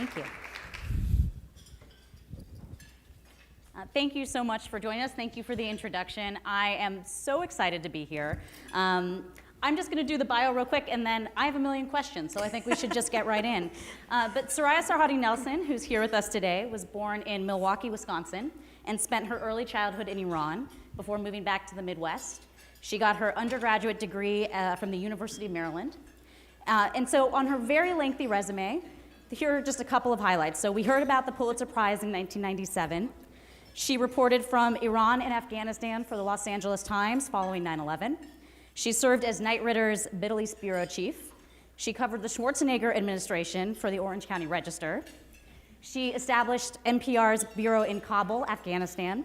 Thank you. Thank you so much for joining us. Thank you for the introduction. I am so excited to be here. I'm just going to do the bio real quick, and then I have a million questions, so I think we should just get right in. But Soraya Sarhaddi Nelson, who's here with us today, was born in Milwaukee, Wisconsin, and spent her early childhood in Iran before moving back to the Midwest. She got her undergraduate degree from the University of Maryland. And so on her very lengthy resume, here are just a couple of highlights. So we heard about the Pulitzer Prize in 1997. She reported from Iran and Afghanistan for the Los Angeles Times following 9/11. She served as Knight Ritter's Middle East Bureau Chief. She covered the Schwarzenegger administration for the Orange County Register. She established NPR's bureau in Kabul, Afghanistan.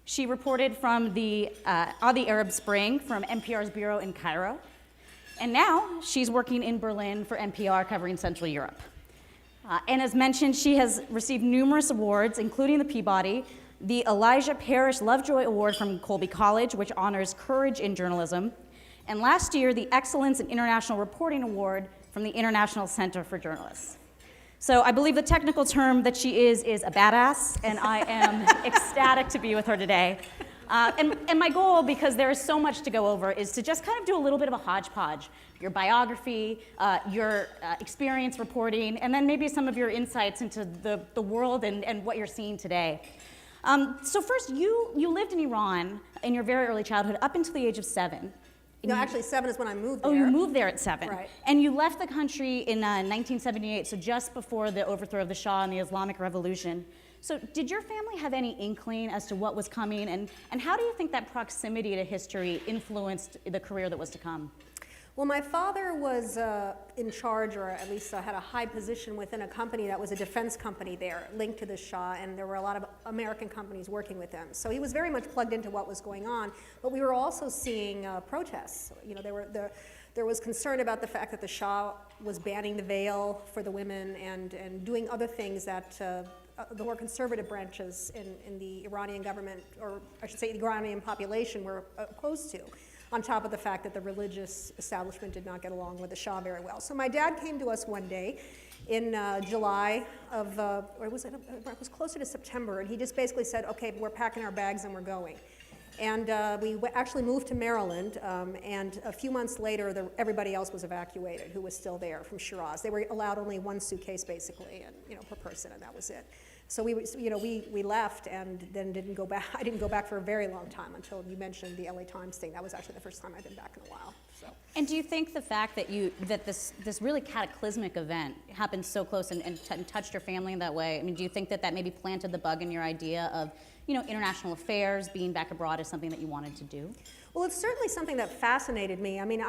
She reported from on the Arab Spring from NPR's bureau in Cairo. And now she's working in Berlin for NPR covering Central Europe. And as mentioned, she has received numerous awards, including the Peabody, the Elijah Parrish Lovejoy Award from Colby College, which honors courage in journalism, and last year, the Excellence in International Reporting Award from the International Center for Journalists. So I believe the technical term that she is a badass, and I am ecstatic to be with her today. And my goal, because there is so much to go over, is to just kind of do a little bit of a hodgepodge. Your biography, your experience reporting, and then maybe some of your insights into the world and what you're seeing today. So first, you lived in Iran in your very early childhood up until the age of 7. No, actually 7 is when I moved there. Oh, you moved there at 7. Right. And you left the country in 1978, so just before the overthrow of the Shah and the Islamic Revolution. So did your family have any inkling as to what was coming, and how do you think that proximity to history influenced the career that was to come? Well, my father was in charge, or at least had a high position within a company that was a defense company there, linked to the Shah, and there were a lot of American companies working with them. So he was very much plugged into what was going on, but we were also seeing protests. You know, there was concern about the fact that the Shah was banning the veil for the women and doing other things that the more conservative branches in the Iranian government, or I should say the Iranian population, were opposed to, on top of the fact that the religious establishment did not get along with the Shah very well. So my dad came to us one day in July of, or it was closer to September, and he just basically said, okay, we're packing our bags and we're going. And we actually moved to Maryland, and a few months later, everybody else was evacuated who was still there from Shiraz. They were allowed only one suitcase, basically, and per person, and that was it. So we left and then didn't go back. I didn't go back for a very long time until you mentioned the LA Times thing. That was actually the first time I'd been back in a while. So. And do you think the fact that this really cataclysmic event happened so close and touched your family in that way? I mean, do you think that maybe planted the bug in your idea of, international affairs, being back abroad is something that you wanted to do? Well, it's certainly something that fascinated me. I mean,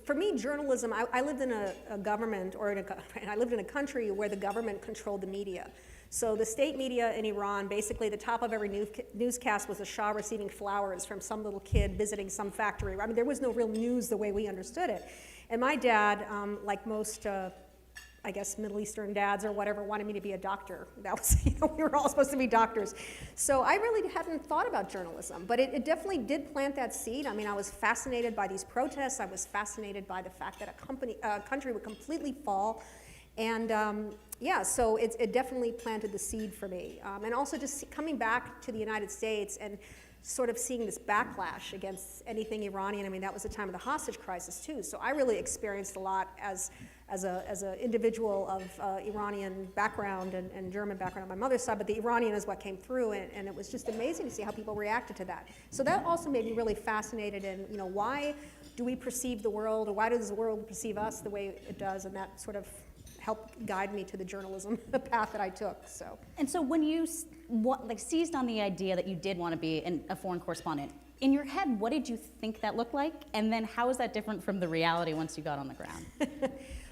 for me, journalism, I lived in a government, I lived in a country where the government controlled the media. So the state media in Iran, basically the top of every newscast was a Shah receiving flowers from some little kid visiting some factory. I mean, there was no real news the way we understood it. And my dad, like most, I guess, Middle Eastern dads or whatever, wanted me to be a doctor. That was, we were all supposed to be doctors. So I really hadn't thought about journalism, but it definitely did plant that seed. I mean, I was fascinated by these protests. I was fascinated by the fact that a country would completely fall. And so it definitely planted the seed for me. And also just coming back to the United States and sort of seeing this backlash against anything Iranian. I mean, that was the time of the hostage crisis too. So I really experienced a lot as an individual of Iranian background and German background on my mother's side, but the Iranian is what came through, and it was just amazing to see how people reacted to that. So that also made me really fascinated in, why do we perceive the world, or why does the world perceive us the way it does, and that sort of helped guide me to the journalism path that I took. So. And so when you seized on the idea that you did want to be a foreign correspondent, in your head, what did you think that looked like? And then how is that different from the reality once you got on the ground?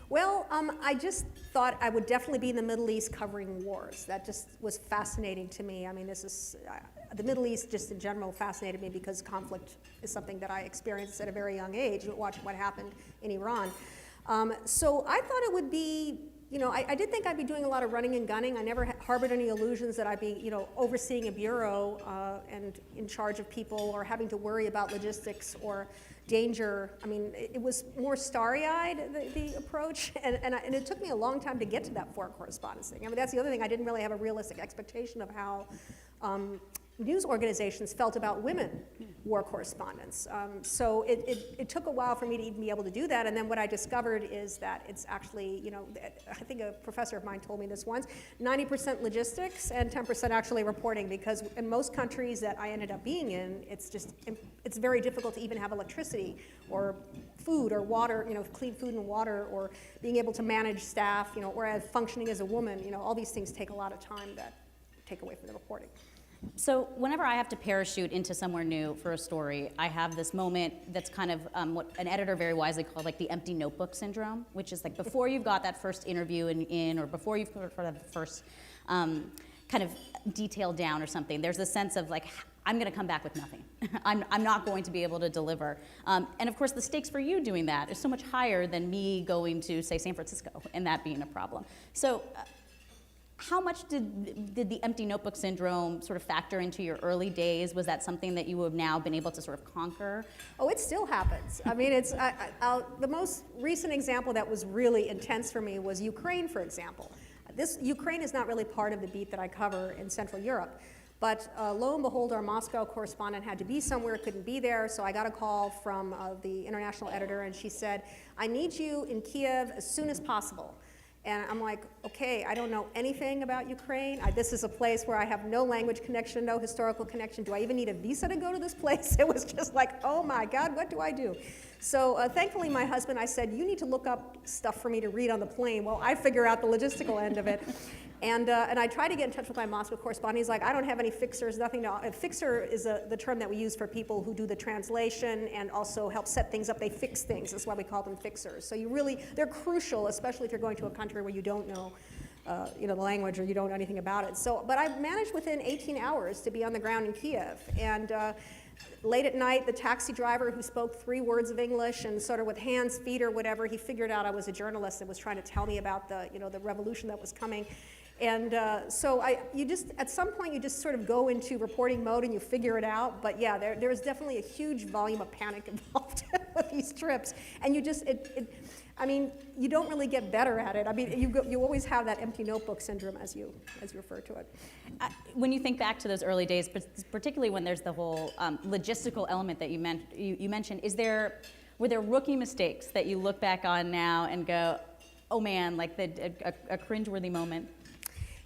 Well, I just thought I would definitely be in the Middle East covering wars. That just was fascinating to me. I mean, the Middle East just in general fascinated me because conflict is something that I experienced at a very young age, watching what happened in Iran. So I thought it would be, I did think I'd be doing a lot of running and gunning. I never harbored any illusions that I'd be, overseeing a bureau and in charge of people or having to worry about logistics or, danger. I mean, it was more starry-eyed, the approach, and it took me a long time to get to that war correspondence thing. I mean, that's the other thing. I didn't really have a realistic expectation of how news organizations felt about women war correspondents. So it took a while for me to even be able to do that, and then what I discovered is that it's actually, you know, I think a professor of mine told me this once, 90% logistics and 10% actually reporting, because in most countries that I ended up being in, it's very difficult to even have electricity or food or water, you know, clean food and water, or being able to manage staff, you know, or as functioning as a woman, you know, all these things take a lot of time that take away from the reporting. So whenever I have to parachute into somewhere new for a story, I have this moment that's kind of what an editor very wisely called like the empty notebook syndrome, which is like before you've got that first interview in or before you've got the first kind of detail down or something, there's a sense of like, I'm going to come back with nothing. I'm not going to be able to deliver. And of course, the stakes for you doing that is so much higher than me going to, say, San Francisco and that being a problem. So how much did the empty notebook syndrome sort of factor into your early days? Was that something that you have now been able to sort of conquer? Oh, it still happens. I mean, it's the most recent example that was really intense for me was Ukraine, for example. Ukraine is not really part of the beat that I cover in Central Europe. But lo and behold, our Moscow correspondent had to be somewhere, couldn't be there, so I got a call from the international editor, and she said, I need you in Kiev as soon as possible. And I'm like, okay, I don't know anything about Ukraine. This is a place where I have no language connection, no historical connection. Do I even need a visa to go to this place? It was just like, oh my God, what do I do? So thankfully, my husband, I said, you need to look up stuff for me to read on the plane. Well, I figure out the logistical end of it. And I tried to get in touch with my Moscow correspondent. He's like, I don't have any fixers, nothing to. A fixer is the term that we use for people who do the translation and also help set things up. They fix things. That's why we call them fixers. So they're crucial, especially if you're going to a country where you don't know, the language or you don't know anything about it. So, but I managed within 18 hours to be on the ground in Kiev. And late at night, the taxi driver who spoke 3 words of English and sort of with hands, feet, or whatever, he figured out I was a journalist and was trying to tell me about the revolution that was coming. And so at some point you just sort of go into reporting mode and you figure it out. But yeah, there's definitely a huge volume of panic involved with these trips. And you just, I mean, you don't really get better at it. I mean, you always have that empty notebook syndrome as you refer to it. When you think back to those early days, particularly when there's the whole logistical element that you mentioned, were there rookie mistakes that you look back on now and go, oh man, like a cringeworthy moment?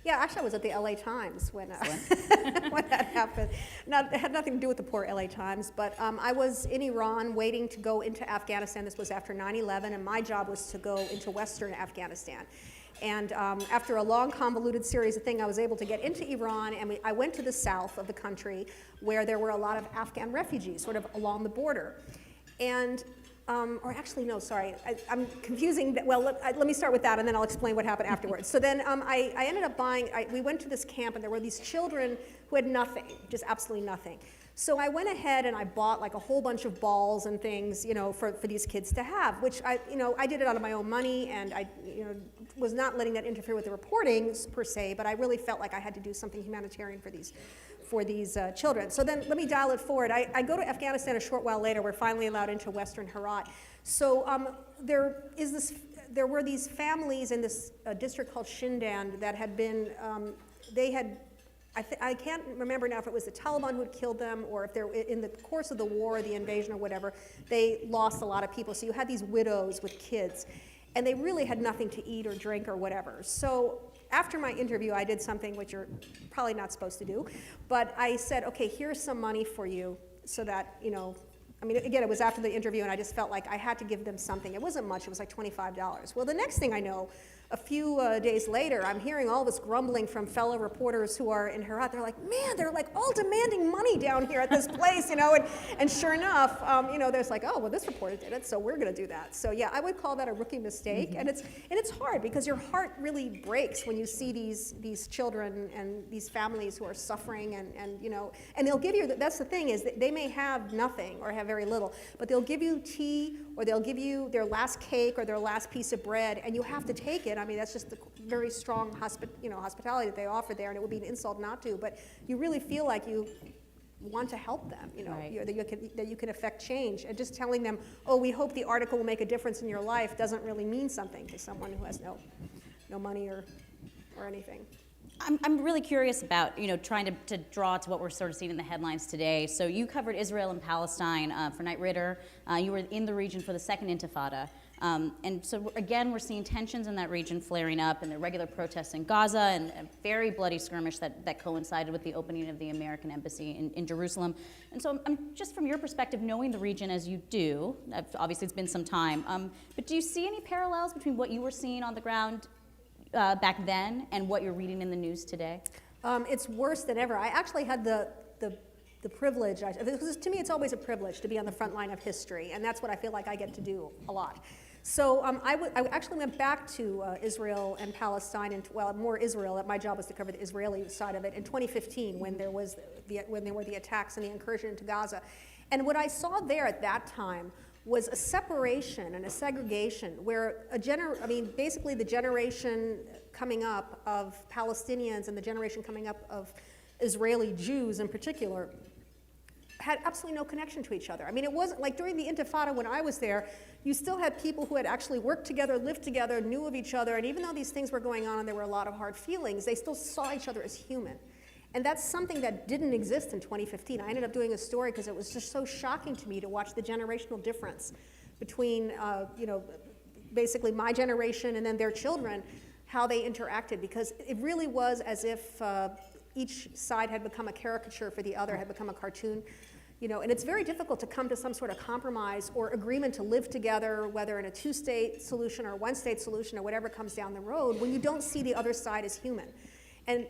Yeah, actually I was at the LA Times when when that happened. It had nothing to do with the poor LA Times, but I was in Iran waiting to go into Afghanistan. This was after 9/11, and my job was to go into Western Afghanistan. And after a long, convoluted series of things, I was able to get into Iran, and I went to the south of the country where there were a lot of Afghan refugees, sort of along the border. And or actually, no, sorry, I'm confusing. Well, let me start with that, and then I'll explain what happened afterwards. So then I ended up we went to this camp, and there were these children who had nothing, just absolutely nothing. So I went ahead and I bought like a whole bunch of balls and things, for these kids to have, which I did it out of my own money, and I, was not letting that interfere with the reporting per se, but I really felt like I had to do something humanitarian for these children. So then let me dial it forward. I go to Afghanistan a short while later. We're finally allowed into Western Herat. So there were these families in this district called Shindan that had been, I can't remember now if it was the Taliban who had killed them or if they're in the course of the war, the invasion or whatever, they lost a lot of people. So you had these widows with kids, and they really had nothing to eat or drink or whatever. So after my interview, I did something which you're probably not supposed to do, but I said, okay, here's some money for you so that, again, it was after the interview, and I just felt like I had to give them something. It wasn't much. It was like $25. Well, the next thing I know, a few days later, I'm hearing all this grumbling from fellow reporters who are in Herat. They're like, man, they're like all demanding money down here at this place, and sure enough, there's like, oh, well, this reporter did it, so we're going to do that. So yeah, I would call that a rookie mistake, and it's hard because your heart really breaks when you see these children and these families who are suffering, and they'll give you. That's the thing is that they may have nothing or have very little, but they'll give you tea or they'll give you their last cake or their last piece of bread, and you have to take it. I mean, that's just the very strong hospitality that they offer there, and it would be an insult not to. But you really feel like you want to help them, Right. that you can affect change. And just telling them, oh, we hope the article will make a difference in your life doesn't really mean something to someone who has no money or anything. I'm really curious about, trying to draw to what we're sort of seeing in the headlines today. So you covered Israel and Palestine for Knight Ridder. You were in the region for the second Intifada. And so again, we're seeing tensions in that region flaring up, and the regular protests in Gaza, and a very bloody skirmish that coincided with the opening of the American embassy in Jerusalem. And so I'm just from your perspective, knowing the region as you do, obviously it's been some time, but do you see any parallels between what you were seeing on the ground back then and what you're reading in the news today? It's worse than ever. I actually had the privilege, because to me it's always a privilege to be on the front line of history, and that's what I feel like I get to do a lot. So I actually went back to Israel and Palestine, and more Israel. My job was to cover the Israeli side of it in 2015, when there was when there were the attacks and the incursion into Gaza. And what I saw there at that time was a separation and a segregation where basically the generation coming up of Palestinians and the generation coming up of Israeli Jews in particular had absolutely no connection to each other. I mean, it wasn't like during the Intifada when I was there, you still had people who had actually worked together, lived together, knew of each other, and even though these things were going on and there were a lot of hard feelings, they still saw each other as human. And that's something that didn't exist in 2015. I ended up doing a story because it was just so shocking to me to watch the generational difference between, basically my generation and then their children, how they interacted, because it really was as if each side had become a caricature for the other, had become a cartoon. And it's very difficult to come to some sort of compromise or agreement to live together, whether in a two-state solution or a one-state solution or whatever comes down the road, when you don't see the other side as human. And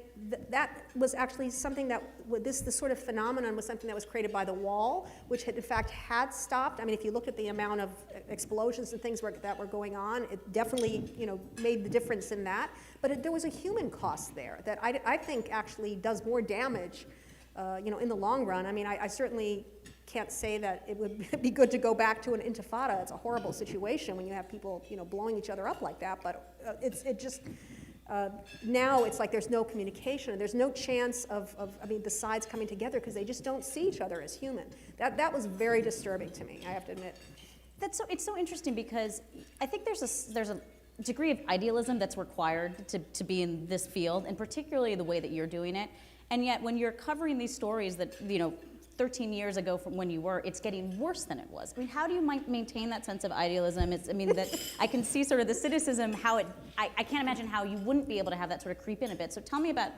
that was actually something that, this sort of phenomenon was something that was created by the wall, which had, in fact had stopped. I mean, if you look at the amount of explosions and things that were going on, it definitely, made the difference in that. But there was a human cost there that I think actually does more damage, in the long run. I mean, I certainly can't say that it would be good to go back to an intifada. It's a horrible situation when you have people, blowing each other up like that. But now it's like there's no communication, and there's no chance of the sides coming together because they just don't see each other as human. That was very disturbing to me, I have to admit. It's so interesting because I think there's a degree of idealism that's required to be in this field, and particularly the way that you're doing it. And yet when you're covering these stories that, 13 years ago from when you were, it's getting worse than it was. I mean, how do you maintain that sense of idealism? That I can see sort of the cynicism, I can't imagine how you wouldn't be able to have that sort of creep in a bit. So tell me about,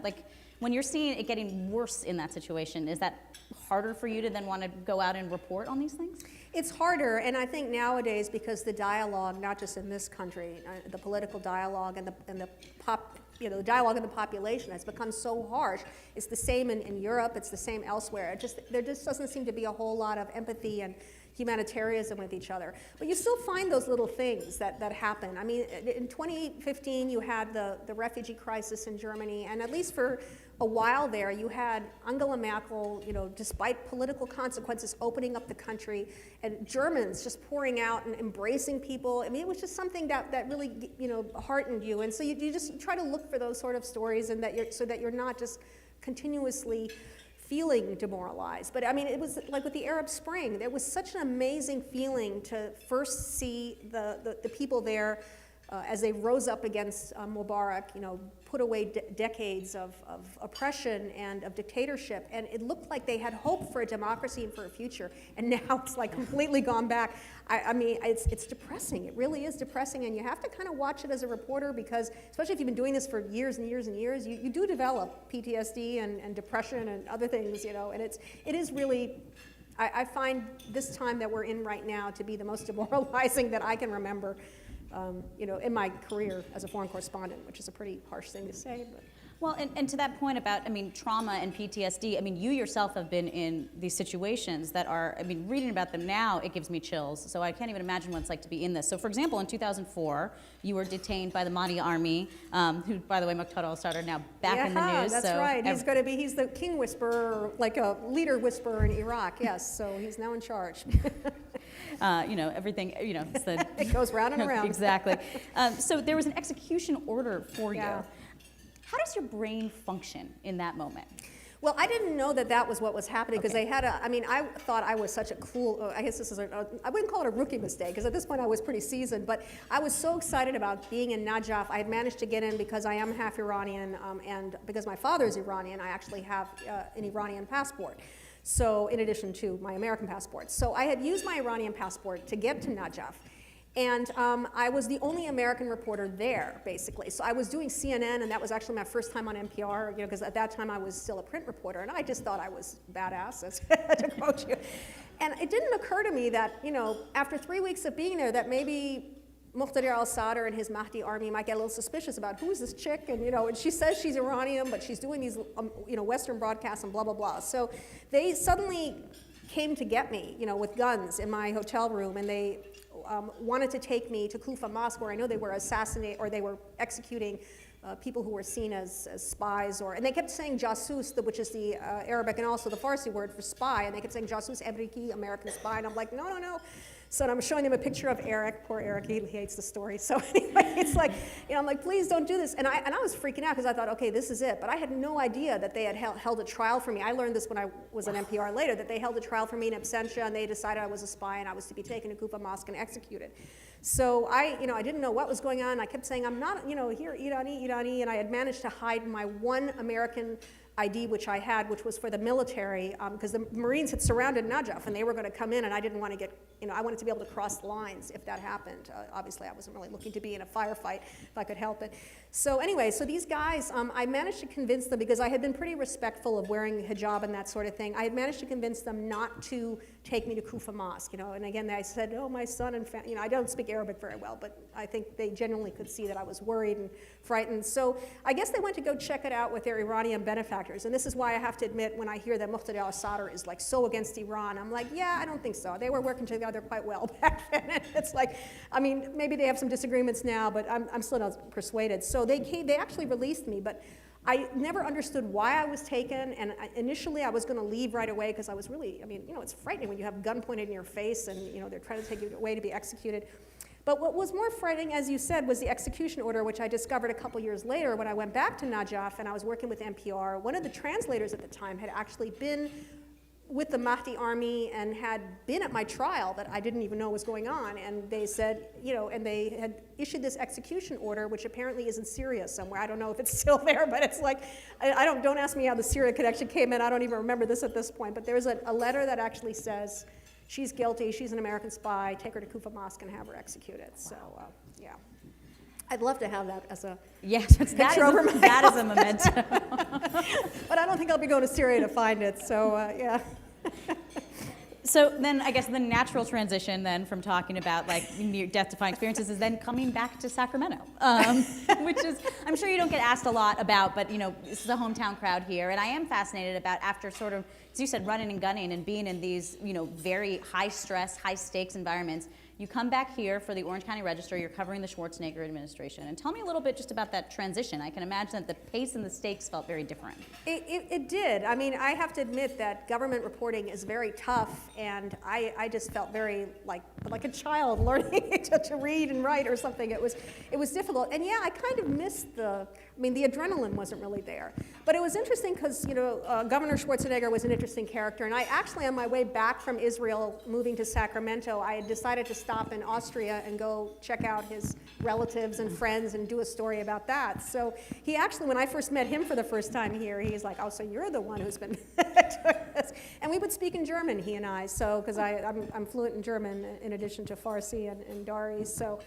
when you're seeing it getting worse in that situation, is that harder for you to then want to go out and report on these things? It's harder, and I think nowadays, because the dialogue, not just in this country, the political dialogue and the dialogue in the population has become so harsh. It's the same in Europe, it's the same elsewhere. There just doesn't seem to be a whole lot of empathy and humanitarianism with each other. But you still find those little things that happen. I mean, in 2015, you had the refugee crisis in Germany, and at least for a while there, you had Angela Merkel, despite political consequences, opening up the country, and Germans just pouring out and embracing people. I mean, it was just something that really, heartened you. And so you just try to look for those sort of stories, and so that you're not just continuously feeling demoralized. But I mean, it was like with the Arab Spring, there was such an amazing feeling to first see the people there as they rose up against Mubarak, put away decades of oppression and of dictatorship, and it looked like they had hope for a democracy and for a future, and now it's like completely gone back. I mean, it's depressing. It really is depressing, and you have to kind of watch it as a reporter, because especially if you've been doing this for years and years and years, you do develop PTSD and depression and other things, and it is really, I find this time that we're in right now to be the most demoralizing that I can remember. In my career as a foreign correspondent, which is a pretty harsh thing to say. But. Well, and to that point about, trauma and PTSD, you yourself have been in these situations that are, reading about them now, it gives me chills. So I can't even imagine what it's like to be in this. So for example, in 2004, you were detained by the Mahdi army, who, by the way, Muqtada al-Sadr now back in the news. That's right. He's the king whisperer, like a leader whisperer in Iraq, yes. So he's now in charge. Everything, it's the... It goes round and around. Exactly. So there was an execution order for you. Yeah. How does your brain function in that moment? Well, I didn't know that that was what was happening because Okay. they had a, I mean, I thought I was such a cool, I guess this is, I wouldn't call it a rookie mistake because at this point I was pretty seasoned, but I was so excited about being in Najaf. I had managed to get in because I am half Iranian and because my father is Iranian, I actually have an Iranian passport. So in addition to my American passport. So I had used my Iranian passport to get to Najaf. And I was the only American reporter there, basically. So I was doing CNN, and that was actually my first time on NPR, you know, because at that time I was still a print reporter, and I just thought I was badass, as to quote you. And it didn't occur to me that, you know, after 3 weeks of being there, that maybe Muqtada al-Sadr and his Mahdi army might get a little suspicious about who is this chick, and you know, and she says she's Iranian, but she's doing these, you know, Western broadcasts and blah blah blah. So they suddenly came to get me, you know, with guns in my hotel room, and they wanted to take me to Kufa Mosque, where I know they were assassinating or they were executing people who were seen as spies, and they kept saying jasus, which is the Arabic and also the Farsi word for spy, and they kept saying jasus Amriki, American spy, and I'm like, no, no, no. So I'm showing them a picture of Eric, poor Eric, he hates the story. So anyway, it's like, you know, I'm like, please don't do this. And I was freaking out because I thought, okay, this is it. But I had no idea that they had held a trial for me. I learned this when I was on NPR later, that they held a trial for me in absentia, and they decided I was a spy and I was to be taken to Kufa Mosque and executed. So I didn't know what was going on. I kept saying, I'm not, you know, here, Irani, and I had managed to hide my one American ID, which I had, which was for the military, because the Marines had surrounded Najaf, and they were going to come in, and I didn't want to get, you know, I wanted to be able to cross the lines if that happened. Obviously, I wasn't really looking to be in a firefight if I could help it. So anyway, so these guys, I managed to convince them, because I had been pretty respectful of wearing hijab and that sort of thing, I had managed to convince them not to take me to Kufa Mosque, you know, and again, I said, oh, my son and family, you know, I don't speak Arabic very well, but I think they genuinely could see that I was worried and frightened. So I guess they went to go check it out with their Iranian benefactors, and this is why I have to admit, when I hear that Muqtada al-Sadr is like so against Iran, I'm like, yeah, I don't think so. They were working together quite well back then. It's like, I mean, maybe they have some disagreements now, but I'm still not persuaded. So they actually released me, but I never understood why I was taken, and initially I was going to leave right away because I was really, I mean, you know, it's frightening when you have a gun pointed in your face and, you know, they're trying to take you away to be executed. But what was more frightening, as you said, was the execution order, which I discovered a couple years later when I went back to Najaf and I was working with NPR. One of the translators at the time had actually been with the Mahdi army and had been at my trial that I didn't even know was going on. And they said, you know, and they had issued this execution order, which apparently is in Syria somewhere. I don't know if it's still there, but it's like, don't ask me how the Syria connection came in. I don't even remember this at this point. But there's a letter that actually says, she's guilty, she's an American spy, take her to Kufa Mosque and have her executed. So, yeah. I'd love to have that as a picture over my that is a memento. But I don't think I'll be going to Syria to find it, so yeah. So then I guess the natural transition then from talking about like near death-defying experiences is then coming back to Sacramento, which is, I'm sure you don't get asked a lot about, but you know, this is a hometown crowd here, and I am fascinated about after sort of, as you said, running and gunning and being in these, you know, very high stress, high stakes environments, you come back here for the Orange County Register, you're covering the Schwarzenegger administration. And tell me a little bit just about that transition. I can imagine that the pace and the stakes felt very different. It did. I mean, I have to admit that government reporting is very tough, and I just felt very like a child learning to read and write or something. It was difficult. And yeah, I kind of missed the adrenaline wasn't really there. But it was interesting because, you know, Governor Schwarzenegger was an interesting character, and I actually, on my way back from Israel, moving to Sacramento, I had decided to stop in Austria and go check out his relatives and friends and do a story about that. So he actually, when I first met him for the first time here, he's like, oh, so you're the one who's been doing this. And we would speak in German, he and I, so, because I'm fluent in German in addition to Farsi and Dari. So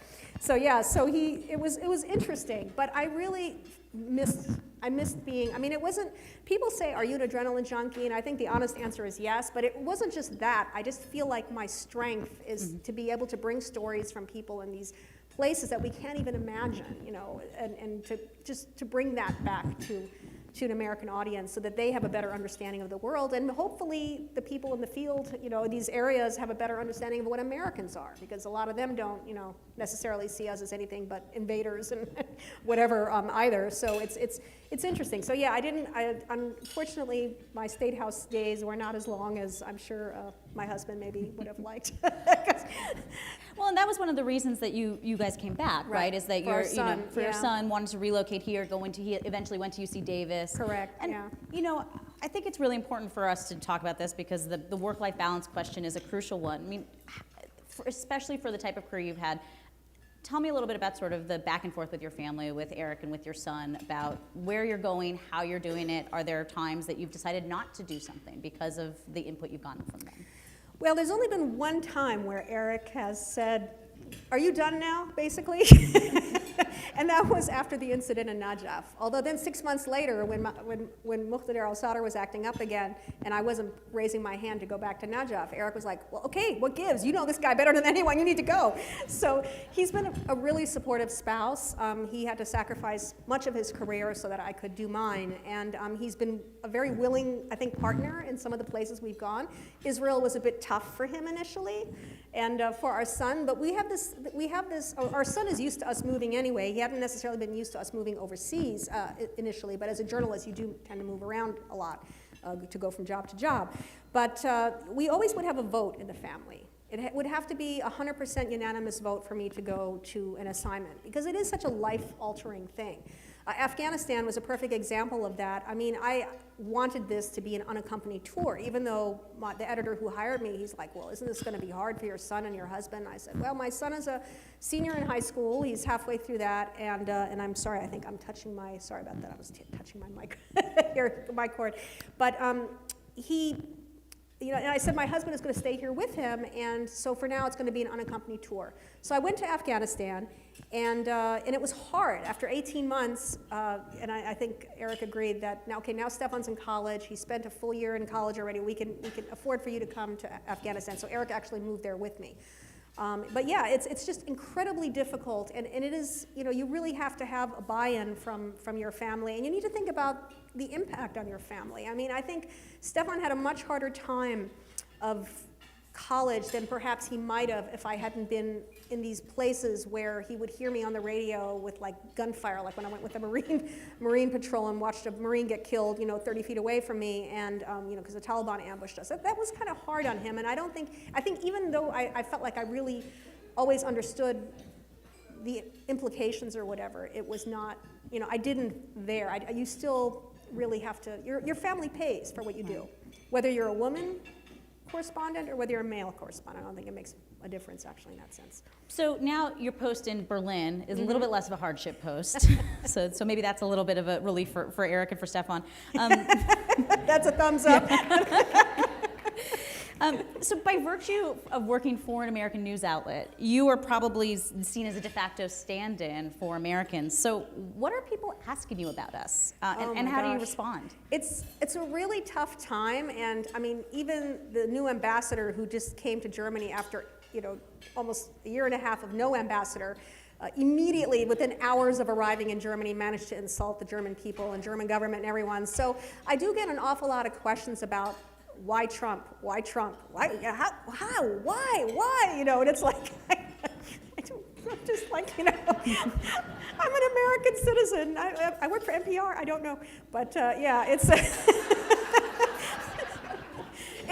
yeah, so it was interesting, but I really missed being, I mean, it wasn't, people say, are you an adrenaline junkie? And I think the honest answer is yes, but it wasn't just that. I just feel like my strength is to be able to bring stories from people in these places that we can't even imagine, you know, and to bring that back to an American audience so that they have a better understanding of the world, and hopefully the people in the field, you know, these areas have a better understanding of what Americans are, because a lot of them don't, you know, necessarily see us as anything but invaders and whatever either. So it's interesting. So yeah, unfortunately my State House days were not as long as I'm sure my husband maybe would have liked. Well, and that was one of the reasons that you guys came back, right? Is that For our your son, for your yeah. son wanted to relocate here, he eventually went to UC Davis. Correct, And yeah. I think it's really important for us to talk about this because the work-life balance question is a crucial one. I mean, especially for the type of career you've had. Tell me a little bit about sort of the back and forth with your family, with Eric and with your son, about where you're going, how you're doing it. Are there times that you've decided not to do something because of the input you've gotten from them? Well, there's only been one time where Eric has said, "Are you done now?" basically. And that was after the incident in Najaf. Although then 6 months later, when Muqtada al-Sadr was acting up again, and I wasn't raising my hand to go back to Najaf, Eric was like, "Well, okay, what gives? You know this guy better than anyone. You need to go." So he's been a really supportive spouse. He had to sacrifice much of his career so that I could do mine. And he's been a very willing, I think, partner in some of the places we've gone. Israel was a bit tough for him initially, and for our son. But we have this. Our son is used to us moving anyway. He hadn't necessarily been used to us moving overseas initially, but as a journalist, you do tend to move around a lot to go from job to job. But we always would have a vote in the family. It would have to be 100% unanimous vote for me to go to an assignment, because it is such a life-altering thing. Afghanistan was a perfect example of that. I mean, I wanted this to be an unaccompanied tour, even though the editor who hired me, he's like, "Well, isn't this going to be hard for your son and your husband?" I said, "Well, my son is a senior in high school. He's halfway through that, and I'm sorry, I think I'm touching my, sorry about that, I was touching my mic, here, my cord. But and I said my husband is going to stay here with him, and so for now it's going to be an unaccompanied tour." So I went to Afghanistan, and it was hard. After 18 months, and I think Eric agreed that now Stefan's in college. He spent a full year in college already. We can afford for you to come to Afghanistan. So Eric actually moved there with me. But yeah, it's just incredibly difficult, and it is, you really have to have a buy-in from your family, and you need to think about the impact on your family. I mean, I think Stefan had a much harder time of college than perhaps he might have if I hadn't been in these places where he would hear me on the radio with like gunfire, like when I went with the Marine Patrol and watched a Marine get killed, 30 feet away from me, and because the Taliban ambushed us. That was kind of hard on him, and I think even though I felt like I really always understood the implications or whatever, it was not, I didn't there. You still really have to, your family pays for what you do, whether you're a woman correspondent or whether you're a male correspondent. I don't think it makes a difference actually in that sense. So now your post in Berlin is a little bit less of a hardship post. so maybe that's a little bit of a relief for Eric and for Stefan. That's a thumbs up. So by virtue of working for an American news outlet, you are probably seen as a de facto stand-in for Americans. So what are people asking you about us? And how do you respond? It's a really tough time, and I mean, even the new ambassador who just came to Germany after almost a year and a half of no ambassador, immediately within hours of arriving in Germany managed to insult the German people and German government and everyone. So I do get an awful lot of questions about why Trump? Why Trump? Why? How? Why? And it's like, I'm just like, I'm an American citizen. I work for NPR. I don't know, but yeah, it's.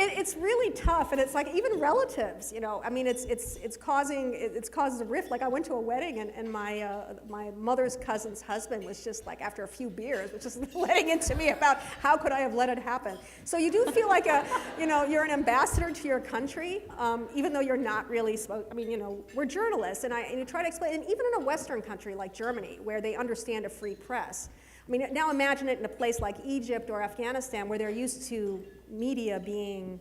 It's really tough, and it's like even relatives, I mean, it's caused a rift. Like I went to a wedding, and my mother's cousin's husband was just like, after a few beers, was just letting into me about how could I have let it happen. So you do feel like you're an ambassador to your country, even though you're not really supposed. I mean, we're journalists, and you try to explain. And even in a Western country like Germany, where they understand a free press. I mean, now imagine it in a place like Egypt or Afghanistan, where they're used to media being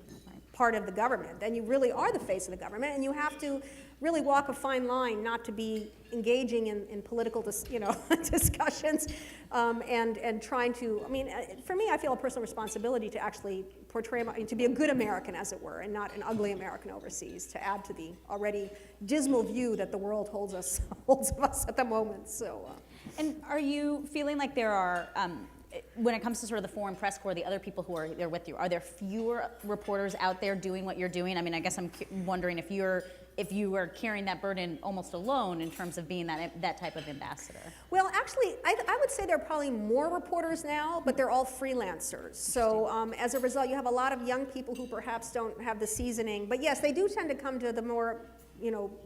part of the government. Then you really are the face of the government, and you have to really walk a fine line not to be engaging in political discussions and trying to, I mean, for me, I feel a personal responsibility to actually portray, to be a good American, as it were, and not an ugly American overseas, to add to the already dismal view that the world holds of us at the moment. So. And are you feeling like there are, when it comes to sort of the foreign press corps, the other people who are there with you, are there fewer reporters out there doing what you're doing? I mean, I guess I'm wondering if you're if you were carrying that burden almost alone in terms of being that type of ambassador? Well, actually, I would say there are probably more reporters now, but they're all freelancers. So as a result, you have a lot of young people who perhaps don't have the seasoning. But yes, they do tend to come to the more,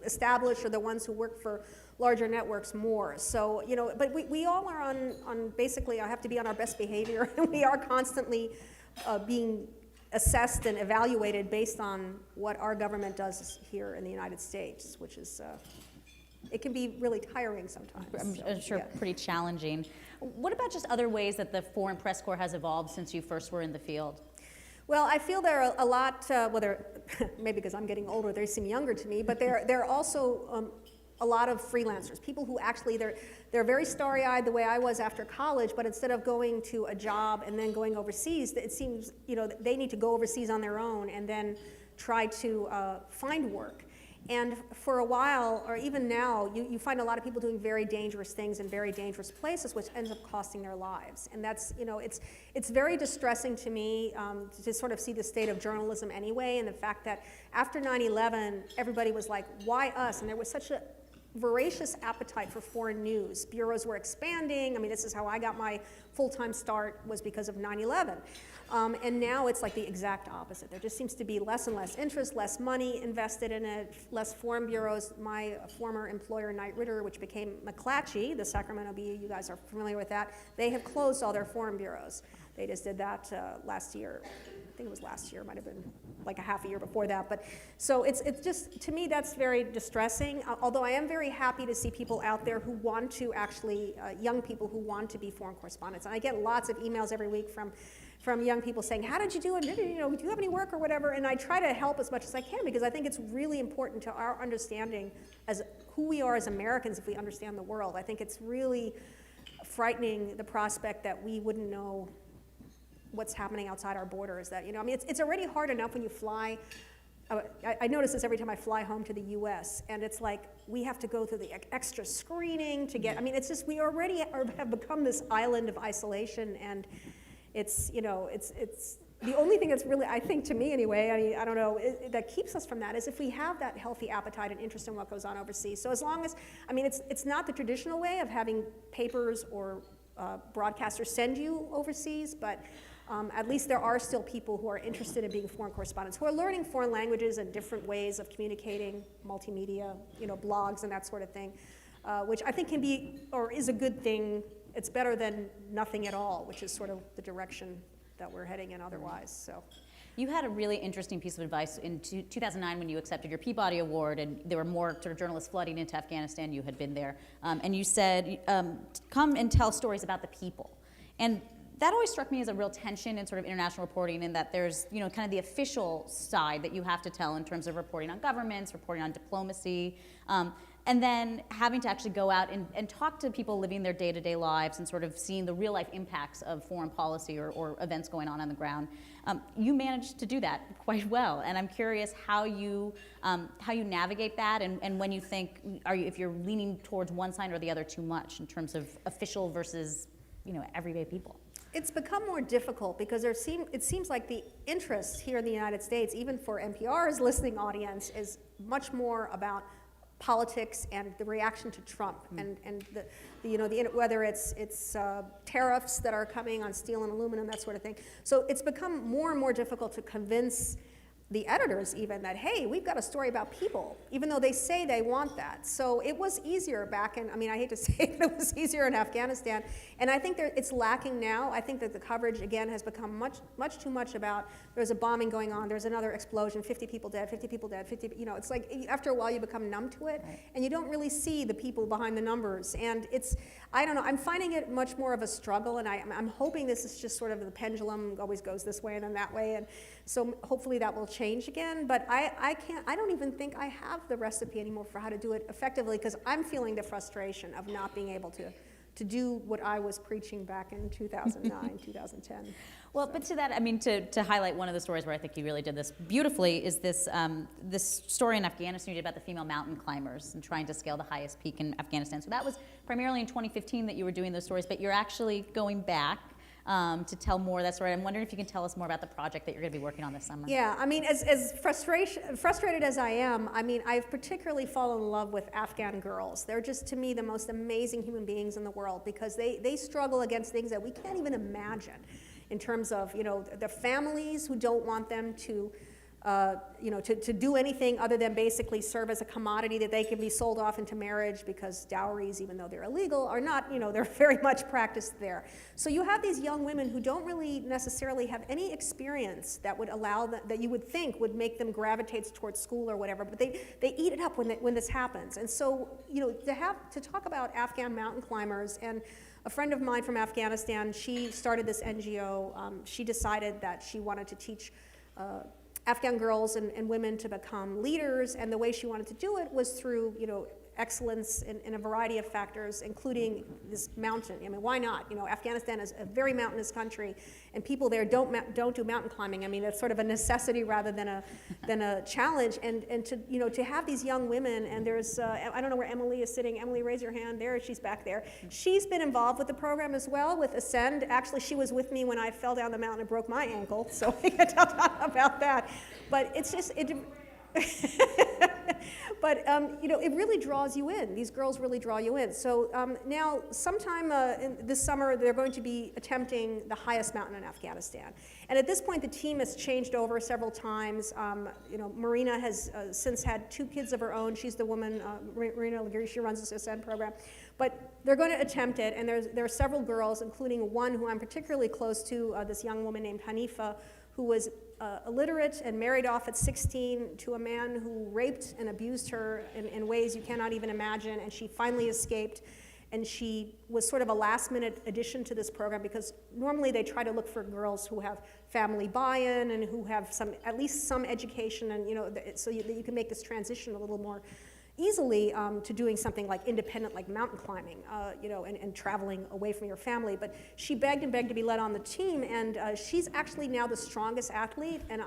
established or the ones who work for larger networks more. So, but we all are on basically, I have to be on our best behavior, and we are constantly being assessed and evaluated based on what our government does here in the United States, which is, it can be really tiring sometimes. I'm sure pretty challenging. What about just other ways that the Foreign Press Corps has evolved since you first were in the field? Well, I feel there are a lot, maybe because I'm getting older, they seem younger to me, but there are also a lot of freelancers, people who actually, they're very starry-eyed the way I was after college, but instead of going to a job and then going overseas, it seems, they need to go overseas on their own and then try to find work. And for a while, or even now, you find a lot of people doing very dangerous things in very dangerous places, which ends up costing their lives. And that's, it's very distressing to me to sort of see the state of journalism anyway, and the fact that after 9/11, everybody was like, why us? And there was such a voracious appetite for foreign news. Bureaus were expanding. I mean, this is how I got my full-time start, was because of 9/11. And now it's like the exact opposite. There just seems to be less and less interest, less money invested in it, less foreign bureaus. My former employer, Knight Ridder, which became McClatchy, the Sacramento Bee, you guys are familiar with that, they have closed all their foreign bureaus. They just did that last year. I think it was last year, might have been like a half a year before that. But so it's just, to me, that's very distressing. Although I am very happy to see people out there who want to actually, young people who want to be foreign correspondents. And I get lots of emails every week from young people saying, how did you do it? Do you have any work or whatever? And I try to help as much as I can, because I think it's really important to our understanding as who we are as Americans if we understand the world. I think it's really frightening, the prospect that we wouldn't know what's happening outside our borders. That, I mean, it's already hard enough when you fly. I notice this every time I fly home to the US, and it's like we have to go through the extra screening to get, I mean, it's just, we already have become this island of isolation, and it's, it's the only thing that's really, I think, to me anyway, I mean, I don't know, that keeps us from that is if we have that healthy appetite and interest in what goes on overseas. So as long as, I mean, it's not the traditional way of having papers or broadcasters send you overseas, but at least there are still people who are interested in being foreign correspondents, who are learning foreign languages and different ways of communicating, multimedia, blogs and that sort of thing, which I think can be, or is a good thing. It's better than nothing at all, which is sort of the direction that we're heading in otherwise. So. You had a really interesting piece of advice in 2009 when you accepted your Peabody Award, and there were more sort of journalists flooding into Afghanistan. You had been there, and you said, come and tell stories about the people. And that always struck me as a real tension in sort of international reporting, in that there's, kind of the official side that you have to tell in terms of reporting on governments, reporting on diplomacy, and then having to actually go out and talk to people living their day-to-day lives and sort of seeing the real-life impacts of foreign policy or events going on the ground. You managed to do that quite well, and I'm curious how you navigate that, and when you think, if you're leaning towards one side or the other too much in terms of official versus, everyday people. It's become more difficult because it seems like the interest here in the United States, even for NPR's listening audience, is much more about politics and the reaction to Trump, and whether it's tariffs that are coming on steel and aluminum, that sort of thing. So it's become more and more difficult to convince the editors even that, hey, we've got a story about people, even though they say they want that. So it was easier back in, I hate to say it, but it was easier in Afghanistan. And I think it's lacking now. I think that the coverage, again, has become much too much about, there's a bombing going on, there's another explosion, 50 people dead, 50 people dead, 50, it's like after a while you become numb to it, right, and you don't really see the people behind the numbers. And it's, I don't know, I'm finding it much more of a struggle, and I'm hoping this is just sort of the pendulum always goes this way and then that way, and so hopefully that will change again. But I don't even think I have the recipe anymore for how to do it effectively, because I'm feeling the frustration of not being able to do what I was preaching back in 2009, 2010. Well, but to that, to highlight one of the stories where I think you really did this beautifully is this this story in Afghanistan you did about the female mountain climbers and trying to scale the highest peak in Afghanistan. So that was primarily in 2015 that you were doing those stories, but you're actually going back to tell more of that story. I'm wondering if you can tell us more about the project that you're going to be working on this summer. Yeah, I mean, as frustrated as I am, I mean, I've particularly fallen in love with Afghan girls. They're just, to me, the most amazing human beings in the world because they struggle against things that we can't even imagine in terms of, the families who don't want them to to do anything other than basically serve as a commodity that they can be sold off into marriage because dowries, even though they're illegal, are not, they're very much practiced there. So you have these young women who don't really necessarily have any experience that would allow them, that you would think would make them gravitate towards school or whatever, but they eat it up when this happens. And so, to talk about Afghan mountain climbers, and a friend of mine from Afghanistan, she started this NGO. She decided that she wanted to teach Afghan girls and women to become leaders, and the way she wanted to do it was through, excellence in a variety of factors, including this mountain. I mean, why not? Afghanistan is a very mountainous country, and people there don't do mountain climbing. I mean, it's sort of a necessity rather than a challenge. And to have these young women, and there's I don't know where Emily is sitting. Emily, raise your hand. There, she's back there. She's been involved with the program as well with Ascend. Actually, she was with me when I fell down the mountain and broke my ankle, so we can talk about that. But it's just But it really draws you in. These girls really draw you in. So now, sometime this summer, they're going to be attempting the highest mountain in Afghanistan. And at this point, the team has changed over several times. Marina has since had 2 kids of her own. She's the woman, Marina Laguerre, she runs this Ascend program. But they're going to attempt it, and there are several girls, including one who I'm particularly close to, this young woman named Hanifa, who was illiterate and married off at 16 to a man who raped and abused her in ways you cannot even imagine, and she finally escaped. And she was sort of a last-minute addition to this program because normally they try to look for girls who have family buy-in and who have at least some education, and so that you can make this transition a little more easily to doing something like independent, like mountain climbing, and traveling away from your family. But she begged and begged to be let on the team, and she's actually now the strongest athlete, and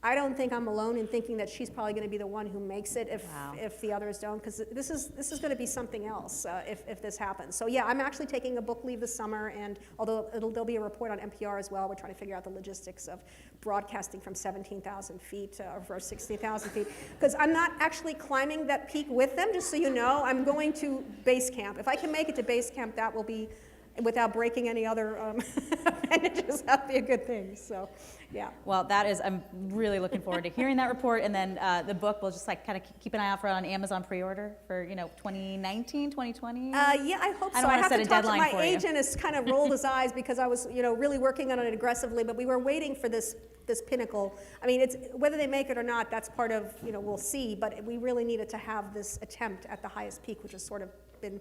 I don't think I'm alone in thinking that she's probably going to be the one who makes it if the others don't, because this is going to be something else if this happens. So yeah, I'm actually taking a book leave this summer, and although there'll be a report on NPR as well, we're trying to figure out the logistics of broadcasting from 17,000 feet or 16,000 feet, because I'm not actually climbing that peak with them, just so you know. I'm going to base camp. If I can make it to base camp, that will be, without breaking any other appendages, that'd be a good thing. So, yeah. Well, I'm really looking forward to hearing that report, and then the book, we'll just kind of keep an eye out for it on Amazon pre-order for 2019, 2020. Yeah, I hope so. I don't want to set a deadline for you. My agent has kind of rolled his eyes because I was really working on it aggressively, but we were waiting for this pinnacle. I mean, it's whether they make it or not, that's part of we'll see. But we really needed to have this attempt at the highest peak, which has sort of been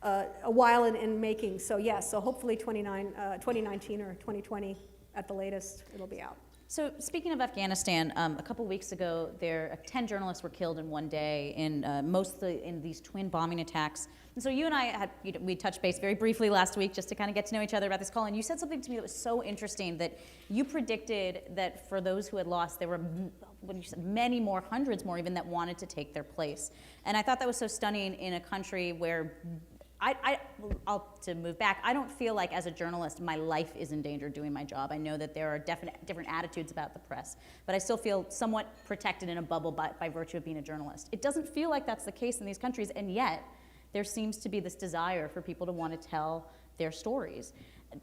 a while in making. So yes, so hopefully 2019 or 2020 at the latest, it'll be out. So speaking of Afghanistan, a couple weeks ago, 10 journalists were killed in one day, mostly in these twin bombing attacks. And so you and I we touched base very briefly last week just to kind of get to know each other about this call. And you said something to me that was so interesting, that you predicted that for those who had lost, there were many more, hundreds more even, that wanted to take their place. And I thought that was so stunning in a country where to move back, I don't feel like as a journalist my life is in danger doing my job. I know that there are different attitudes about the press, but I still feel somewhat protected in a bubble by virtue of being a journalist. It doesn't feel like that's the case in these countries, and yet there seems to be this desire for people to want to tell their stories.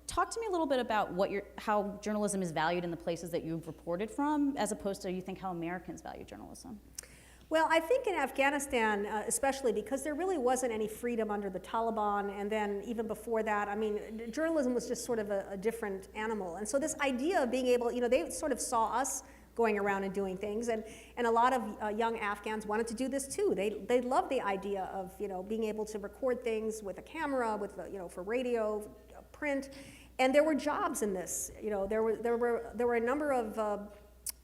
Talk to me a little bit about how journalism is valued in the places that you've reported from, as opposed to how Americans value journalism. Well, I think in Afghanistan, especially because there really wasn't any freedom under the Taliban, and then even before that, I mean, journalism was just sort of a different animal. And so this idea of being able, they sort of saw us going around and doing things, and a lot of young Afghans wanted to do this too. They loved the idea of, being able to record things with a camera, with, for radio, print, and there were jobs in this. There were a number of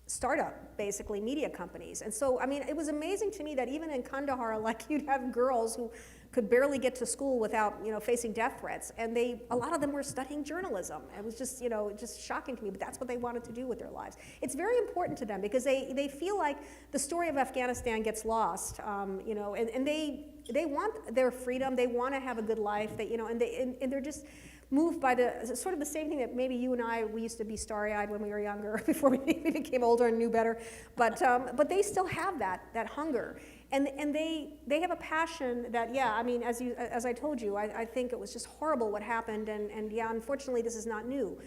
startup, basically, media companies. And so, I mean, it was amazing to me that even in Kandahar, you'd have girls who could barely get to school without, facing death threats. And a lot of them were studying journalism. It was just, just shocking to me, but that's what they wanted to do with their lives. It's very important to them because they feel like the story of Afghanistan gets lost, and they want their freedom. They want to have a good life. And they're just, moved by sort of the same thing that maybe you and I, we used to be starry-eyed when we were younger, before we became older and knew better. But they still have that hunger. And they have a passion that, yeah, I mean, as I told you, I think it was just horrible what happened, and yeah, unfortunately this is not new.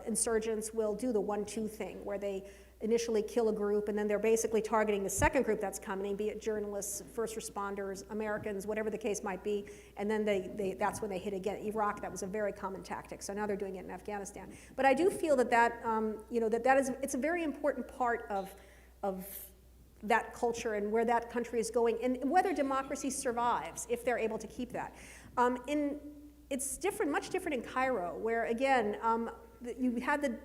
Insurgents will do the 1-2 thing, where they initially kill a group, and then they're basically targeting the second group that's coming, be it journalists, first responders, Americans, whatever the case might be, and then that's when they hit again. Iraq, that was a very common tactic, so now they're doing it in Afghanistan. But I do feel that it's a very important part of that culture and where that country is going, and whether democracy survives, if they're able to keep that. It's different, much different in Cairo, where again, you had the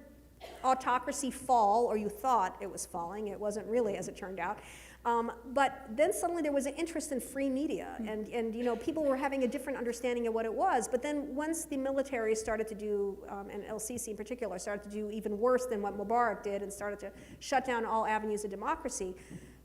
autocracy fall, or you thought it was falling. It wasn't really, as it turned out. But then suddenly there was an interest in free media, and people were having a different understanding of what it was. But then once the military started to do, and El-Sisi in particular, started to do even worse than what Mubarak did, and started to shut down all avenues of democracy,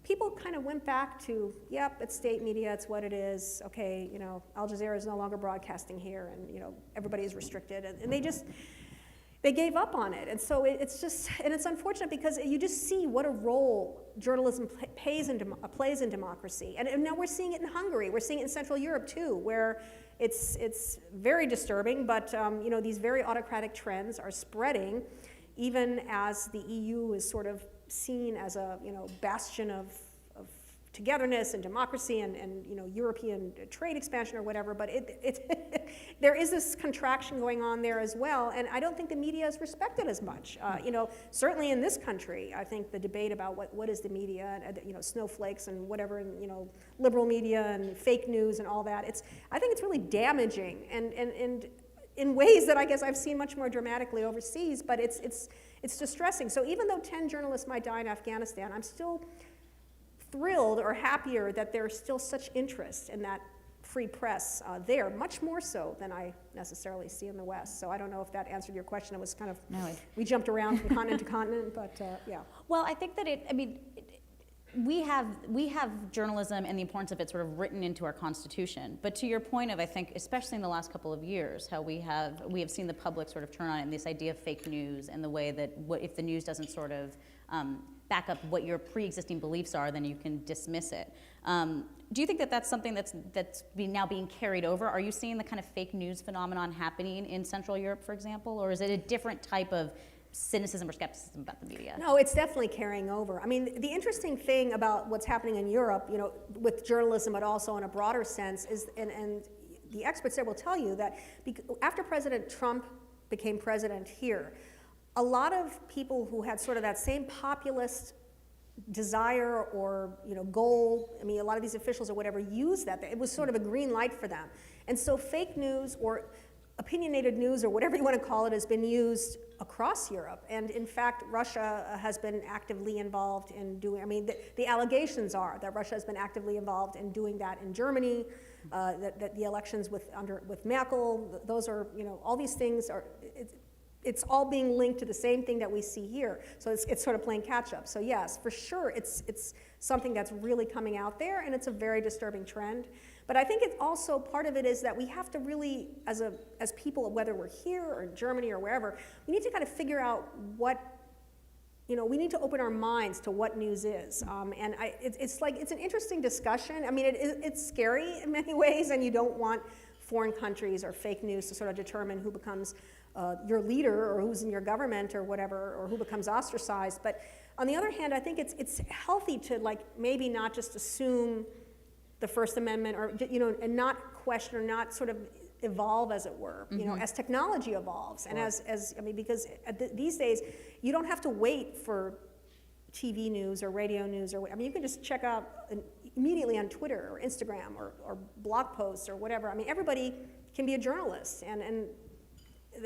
people kind of went back to, yep, it's state media, it's what it is. Okay, Al Jazeera is no longer broadcasting here, and everybody is restricted, and they gave up on it. And so it's unfortunate, because you just see what a role journalism plays in democracy. And now we're seeing it in Hungary. We're seeing it in Central Europe too, where it's very disturbing, but these very autocratic trends are spreading, even as the EU is sort of seen as a bastion of togetherness and democracy and European trade expansion or whatever, but there is this contraction going on there as well, and I don't think the media is respected as much. Certainly in this country, I think the debate about what is the media, and snowflakes and whatever, and liberal media and fake news and all that, I think it's really damaging, and in ways that I guess I've seen much more dramatically overseas, but it's distressing. So even though 10 journalists might die in Afghanistan, I'm still thrilled or happier that there's still such interest in that free press there, much more so than I necessarily see in the West. So I don't know if that answered your question. It was kind of, we jumped around from continent to continent, but yeah. Well, I think that we have journalism and the importance of it sort of written into our Constitution. But to your point of, I think, especially in the last couple of years, how we have seen the public sort of turn on it, and this idea of fake news, and the way that if the news doesn't sort of back up what your pre-existing beliefs are, then you can dismiss it. Do you think that that's something that's now being carried over? Are you seeing the kind of fake news phenomenon happening in Central Europe, for example, or is it a different type of cynicism or skepticism about the media? No, it's definitely carrying over. I mean, the interesting thing about what's happening in Europe, with journalism, but also in a broader sense, is, and the experts there will tell you that after President Trump became president here, a lot of people who had sort of that same populist desire or goal, I mean, a lot of these officials or whatever used that. It was sort of a green light for them. And so fake news or opinionated news or whatever you want to call it has been used across Europe. And in fact, Russia has been actively involved in doing, I mean, the allegations are that Russia has been actively involved in doing that in Germany, that the elections with Merkel, those are, all these things are, it's all being linked to the same thing that we see here. So it's sort of playing catch up. So yes, for sure, it's something that's really coming out there, and it's a very disturbing trend. But I think it's also, part of it is that we have to really, as people, whether we're here or in Germany or wherever, we need to kind of figure out what, we need to open our minds to what news is. And it's an interesting discussion. I mean, it's scary in many ways, and you don't want foreign countries or fake news to sort of determine who becomes your leader or who's in your government or whatever, or who becomes ostracized. But on the other hand, I think it's healthy to maybe not just assume the First Amendment, or and not question or not sort of evolve, as it were, as technology evolves, and as I mean, because these days you don't have to wait for TV news or radio news or I mean, you can just check out immediately on Twitter or Instagram or blog posts or whatever. I mean, everybody can be a journalist, and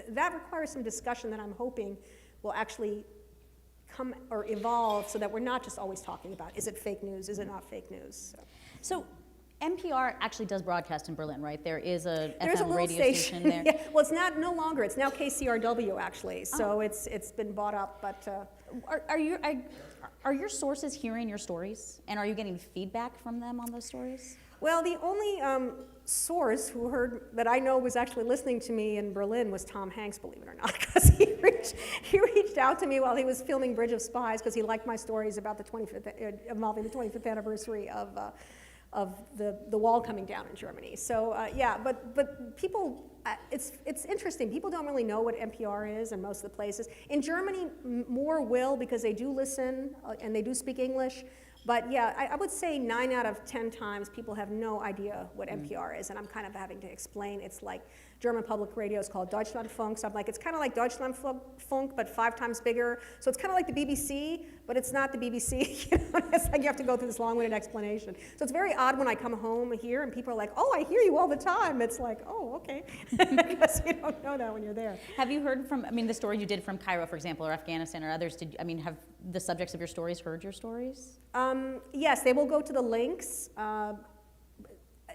that requires some discussion that I'm hoping will actually come or evolve, so that we're not just always talking about, is it fake news, is it not fake news? So NPR actually does broadcast in Berlin, right? There is a There's FM a radio station there. Yeah. Well, it's no longer. It's now KCRW, actually. So it's been bought up. But are your sources hearing your stories, and are you getting feedback from them on those stories? Well, the only source who heard that I know was actually listening to me in Berlin was Tom Hanks, believe it or not, because he reached out to me while he was filming Bridge of Spies because he liked my stories about the 25th, involving the 25th anniversary of the wall coming down in Germany. So yeah, but people, it's interesting. People don't really know what NPR is in most of the places. In Germany, more will because they do listen and they do speak English. But yeah, I would say 9 out of 10 times people have no idea what NPR is, and I'm kind of having to explain. It's like German public radio is called Deutschlandfunk, so I'm like, it's kind of like Deutschlandfunk, but 5 times bigger. So it's kind of like the BBC, but it's not the BBC. You know? It's like you have to go through this long-winded explanation. So it's very odd when I come home here and people are like, oh, I hear you all the time. It's like, oh, okay, because you don't know that when you're there. Have you heard from, the story you did from Cairo, for example, or Afghanistan or others, have the subjects of your stories heard your stories? Yes, they will go to the links.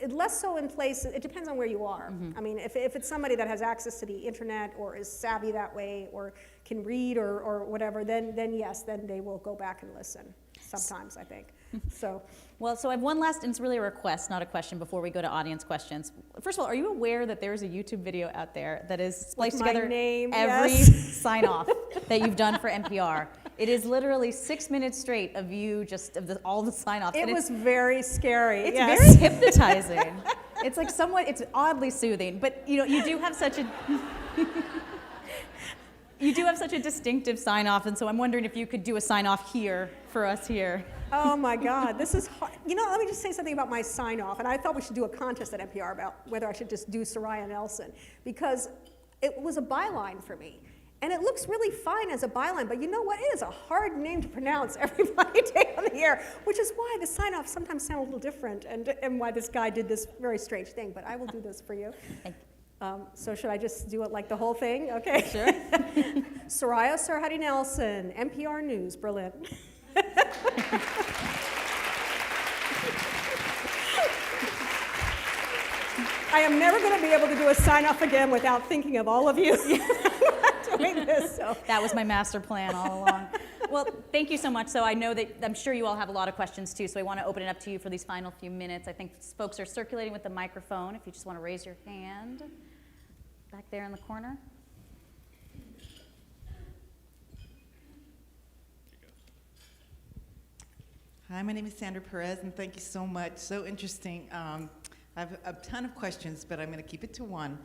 Less so in places, it depends on where you are. I mean, if it's somebody that has access to the internet or is savvy that way or can read or whatever, then yes, then they will go back and listen sometimes, I think. So. Well, so I have one last, and it's really a request, not a question, before we go to audience questions. First of all, are you aware that there's a YouTube video out there that is spliced together every sign-off that you've done for NPR? It is literally 6 minutes straight of you all the sign-offs. It was very scary. It's very hypnotizing. It's like it's oddly soothing, but you do have such a distinctive sign-off, and so I'm wondering if you could do a sign-off here for us here. Oh my God, this is hard. Let me just say something about my sign-off, and I thought we should do a contest at NPR about whether I should just do Soraya Nelson, because it was a byline for me. And it looks really fine as a byline, but you know what? It is a hard name to pronounce every day on the air, which is why the sign-offs sometimes sound a little different, and why this guy did this very strange thing, but I will do this for you. Thank you. So should I just do it like the whole thing? Okay. Sure. Soraya Sarhaddi Nelson, NPR News, Berlin. I am never going to be able to do a sign-off again without thinking of all of you doing this. So. That was my master plan all along. Well, thank you so much. So I'm sure you all have a lot of questions too, so I want to open it up to you for these final few minutes. I think folks are circulating with the microphone. If you just want to raise your hand back there in the corner. Hi, my name is Sandra Perez, and thank you so much. So interesting. I have a ton of questions, but I'm going to keep it to one.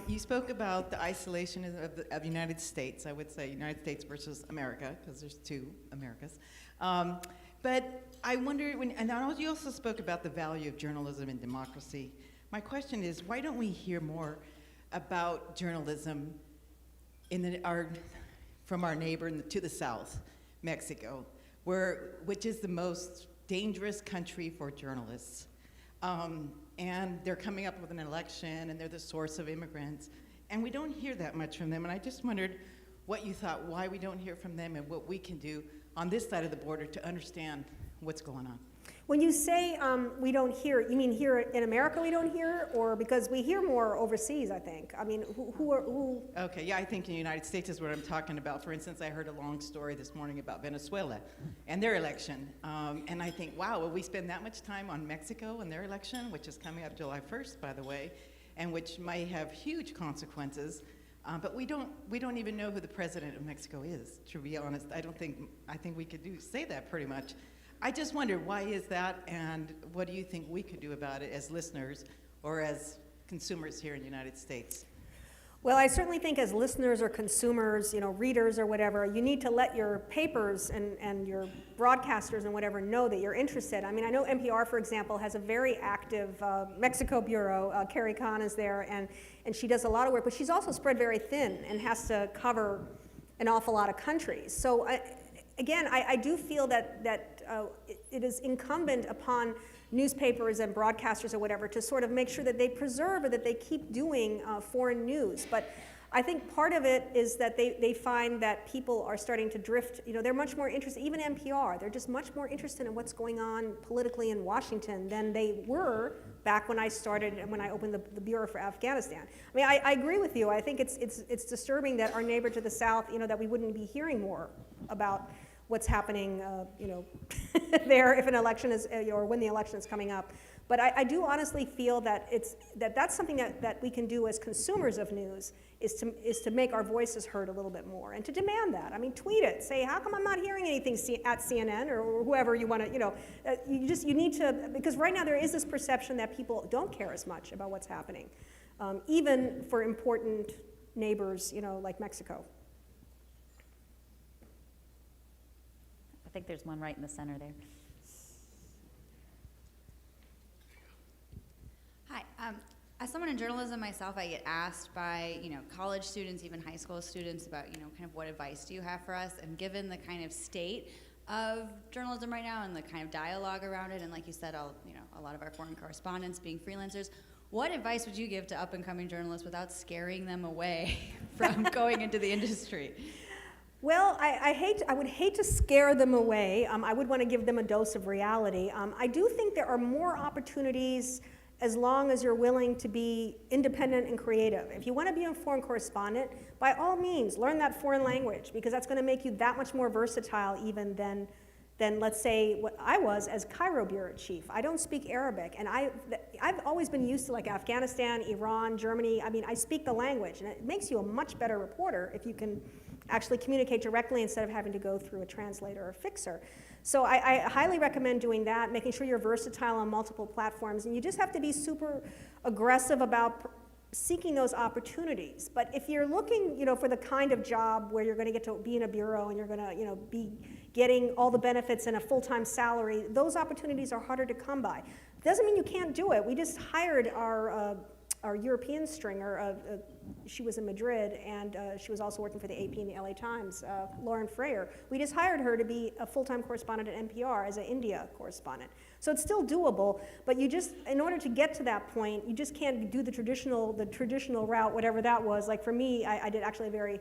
You spoke about the isolation of the United States. I would say United States versus America, because there's 2 Americas. But I wonder, and you also spoke about the value of journalism and democracy. My question is, why don't we hear more about journalism from our neighbor to the south, Mexico, which is the most dangerous country for journalists? And they're coming up with an election, and they're the source of immigrants. And we don't hear that much from them. And I just wondered what you thought, why we don't hear from them, and what we can do on this side of the border to understand what's going on. When you say we don't hear, you mean here in America we don't hear, or because we hear more overseas, I think? I mean, who? Okay, yeah, I think in the United States is what I'm talking about. For instance, I heard a long story this morning about Venezuela and their election. And I think, wow, will we spend that much time on Mexico and their election, which is coming up July 1st, by the way, and which might have huge consequences. But we don't even know who the president of Mexico is, to be honest. I think we could say that pretty much. I just wonder, why is that, and what do you think we could do about it as listeners or as consumers here in the United States? Well, I certainly think as listeners or consumers, readers or whatever, you need to let your papers and your broadcasters and whatever know that you're interested. I mean, I know NPR, for example, has a very active Mexico bureau. Carrie Kahn is there, and she does a lot of work, but she's also spread very thin and has to cover an awful lot of countries. So I do feel that it is incumbent upon newspapers and broadcasters or whatever to sort of make sure that they preserve or that they keep doing foreign news. But I think part of it is that they find that people are starting to drift. They're much more interested, even NPR, they're just much more interested in what's going on politically in Washington than they were back when I started and when I opened the Bureau for Afghanistan. I mean, I agree with you. I think it's disturbing that our neighbor to the south, that we wouldn't be hearing more about what's happening, there if an election is, or when the election is coming up. But I do honestly feel that that's something that we can do as consumers of news, is to make our voices heard a little bit more and to demand that. I mean, tweet it. Say, how come I'm not hearing anything at CNN or whoever you want to, you need to, because right now there is this perception that people don't care as much about what's happening, even for important neighbors, like Mexico. I think there's one right in the center there. Hi. As someone in journalism myself, I get asked by, college students, even high school students about, kind of what advice do you have for us? And given the kind of state of journalism right now and the kind of dialogue around it, and like you said, a lot of our foreign correspondents being freelancers, what advice would you give to up-and-coming journalists without scaring them away from going into the industry? Well, I would hate to scare them away. I would want to give them a dose of reality. I do think there are more opportunities as long as you're willing to be independent and creative. If you want to be a foreign correspondent, by all means, learn that foreign language, because that's going to make you that much more versatile even than let's say what I was as Cairo bureau chief. I don't speak Arabic, and I've always been used to like Afghanistan, Iran, Germany. I mean, I speak the language, and it makes you a much better reporter if you can actually communicate directly instead of having to go through a translator or a fixer. So I highly recommend doing that, making sure you're versatile on multiple platforms, and you just have to be super aggressive about seeking those opportunities. But if you're looking, for the kind of job where you're going to get to be in a bureau and you're going to, be getting all the benefits and a full-time salary, those opportunities are harder to come by. Doesn't mean you can't do it. We just hired our European stringer. She was in Madrid, and she was also working for the AP and the LA Times, Lauren Freyer. We just hired her to be a full-time correspondent at NPR as an India correspondent. So it's still doable, but you just, in order to get to that point, you just can't do the traditional route, whatever that was. Like for me, I did actually a very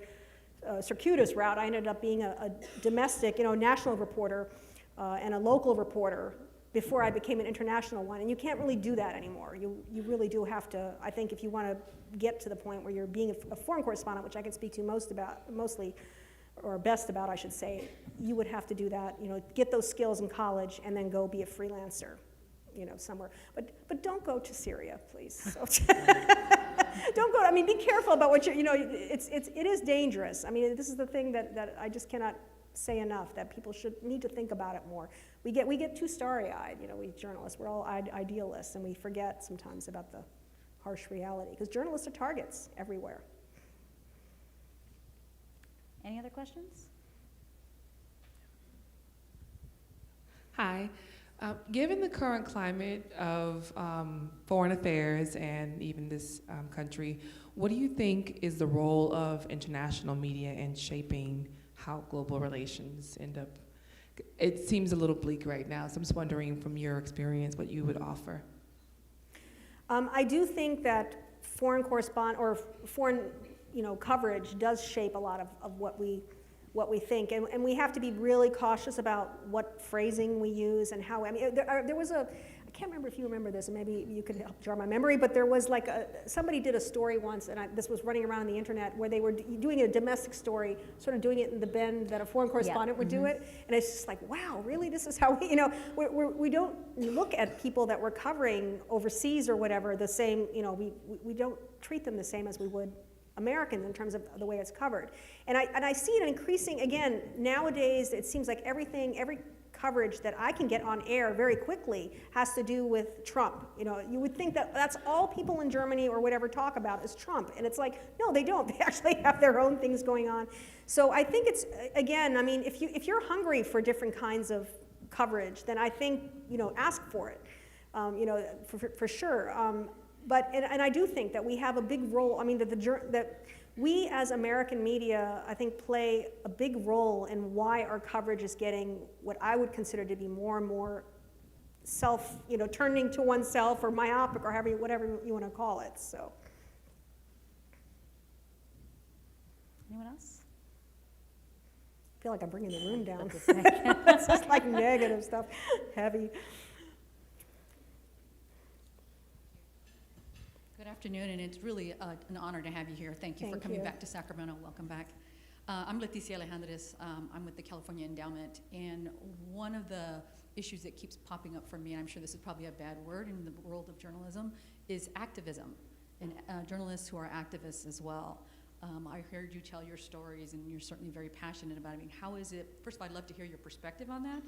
circuitous route. I ended up being a domestic, national reporter and a local reporter before I became an international one, and you can't really do that anymore. You really do have to, I think, if you want to get to the point where you're being a foreign correspondent, which I can speak to mostly, or best about, I should say, you would have to do that, get those skills in college and then go be a freelancer, somewhere. But don't go to Syria, please. So don't go, be careful about what it is dangerous. I mean, this is the thing that I just cannot say enough, that people need to think about it more. We get too starry-eyed, we journalists. We're all idealists, and we forget sometimes about the harsh reality, because journalists are targets everywhere. Any other questions? Hi. Given the current climate of foreign affairs and even this country, what do you think is the role of international media in shaping how global relations end up? It seems a little bleak right now, so I'm just wondering from your experience what you would offer. I do think that foreign coverage does shape a lot of what we think, and we have to be really cautious about what phrasing we use and how. I mean, there was I can't remember if you remember this, and maybe you could help jar my memory, but there was like somebody did a story once, and this was running around on the internet, where they were doing a domestic story, sort of doing it in the bend that a foreign correspondent would do it, and it's just like, wow, really, this is how we don't look at people that we're covering overseas or whatever the same, we don't treat them the same as we would Americans in terms of the way it's covered. And I see it increasing, again, nowadays it seems like every coverage that I can get on air very quickly has to do with Trump. You would think that that's all people in Germany or whatever talk about is Trump. And it's like, no, they don't. They actually have their own things going on. So I think it's, again, if you're hungry for different kinds of coverage, then I think, ask for it, for sure. But I do think that we have a big role. I mean, that we as American media, I think, play a big role in why our coverage is getting what I would consider to be more and more turning to oneself or myopic or whatever you want to call it. So, Anyone else? I feel like I'm bringing the room down. It's just like negative stuff, heavy. Good afternoon, and it's really an honor to have you here. Thank you for coming back to Sacramento. Welcome back. I'm Leticia Alejandres. I'm with the California Endowment, and one of the issues that keeps popping up for me, and I'm sure this is probably a bad word in the world of journalism, is activism, and journalists who are activists as well. I heard you tell your stories, and you're certainly very passionate about it. I mean, how is it, first of all, I'd love to hear your perspective on that,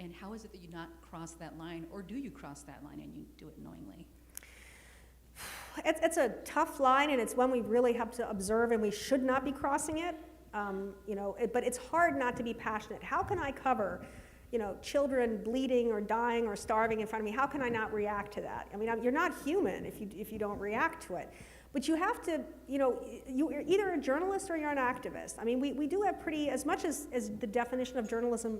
and how is it that you not cross that line, or do you cross that line and you do it knowingly? It's a tough line, and it's one we really have to observe, and we should not be crossing it. But it's hard not to be passionate. How can I cover, children bleeding or dying or starving in front of me? How can I not react to that? I mean, you're not human if you don't react to it. But you have to, you're either a journalist or you're an activist. I mean, we do have as much as the definition of journalism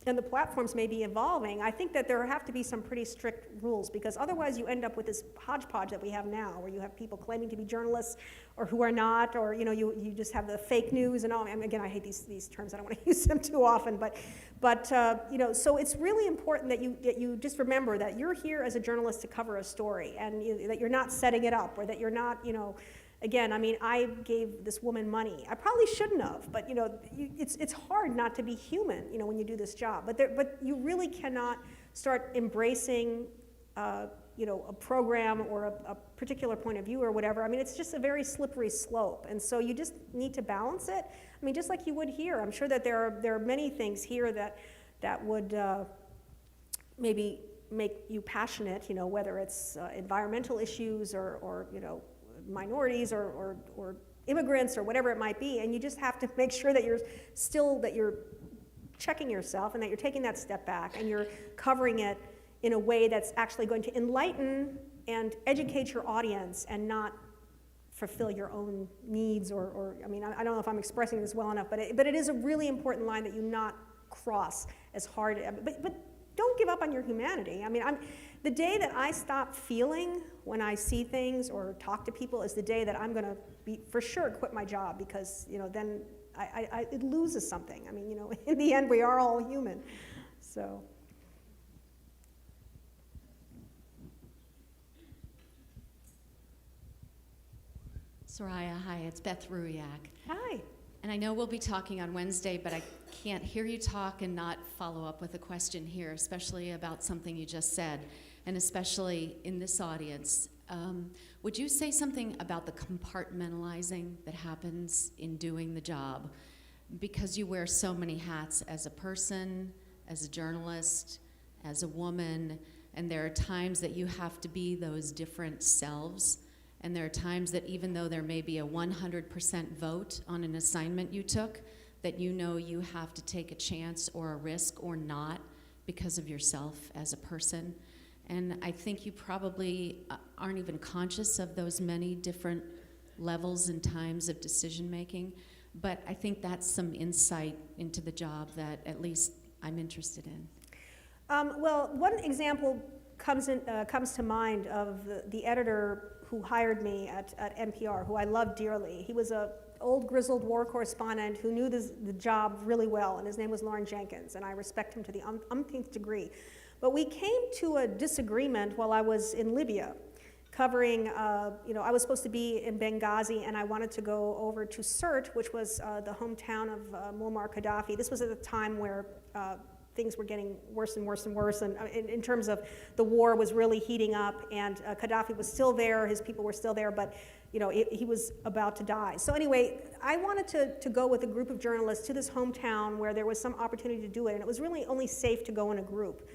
and the platforms may be evolving, I think that there have to be some pretty strict rules, because otherwise you end up with this hodgepodge that we have now, where you have people claiming to be journalists or who are not, or you just have the fake news and all. And again, I hate these terms. I don't want to use them too often, but so it's really important that you just remember that you're here as a journalist to cover a story, and that you're not setting it up, or that you're not, Again, I mean, I gave this woman money. I probably shouldn't have, but it's hard not to be human, when you do this job. But you really cannot start embracing, a program or a particular point of view or whatever. I mean, it's just a very slippery slope, and so you just need to balance it. I mean, just like you would here. I'm sure that there are many things here that would maybe make you passionate. Whether it's environmental issues or minorities or immigrants or whatever it might be, and you just have to make sure that you're checking yourself, and that you're taking that step back, and you're covering it in a way that's actually going to enlighten and educate your audience, and not fulfill your own needs or I mean, I don't know if I'm expressing this well enough, but it is a really important line that you not cross as hard, but don't give up on your humanity. I mean, the day that I stop feeling when I see things or talk to people is the day that I'm going to be, for sure, quit my job, because then it loses something. I mean, in the end, we are all human. So. Soraya, hi, it's Beth Ruiak. Hi. And I know we'll be talking on Wednesday, but I can't hear you talk and not follow up with a question here, especially about something you just said, and especially in this audience. Would you say something about the compartmentalizing that happens in doing the job? Because you wear so many hats as a person, as a journalist, as a woman, and there are times that you have to be those different selves. And there are times that even though there may be a 100% vote on an assignment you took, that you have to take a chance or a risk or not because of yourself as a person. And I think you probably aren't even conscious of those many different levels and times of decision making. But I think that's some insight into the job that at least I'm interested in. Well, one example comes to mind of the editor who hired me at NPR, who I love dearly. He was an old grizzled war correspondent who knew the job really well, and his name was Lauren Jenkins, and I respect him to the umpteenth degree. But we came to a disagreement while I was in Libya, covering, I was supposed to be in Benghazi, and I wanted to go over to Sirte, which was the hometown of Muammar Gaddafi. This was at a time where things were getting worse and worse and worse, and in terms of the war was really heating up, and Gaddafi was still there, his people were still there, but he was about to die. So anyway, I wanted to go with a group of journalists to this hometown where there was some opportunity to do it, and it was really only safe to go in a group.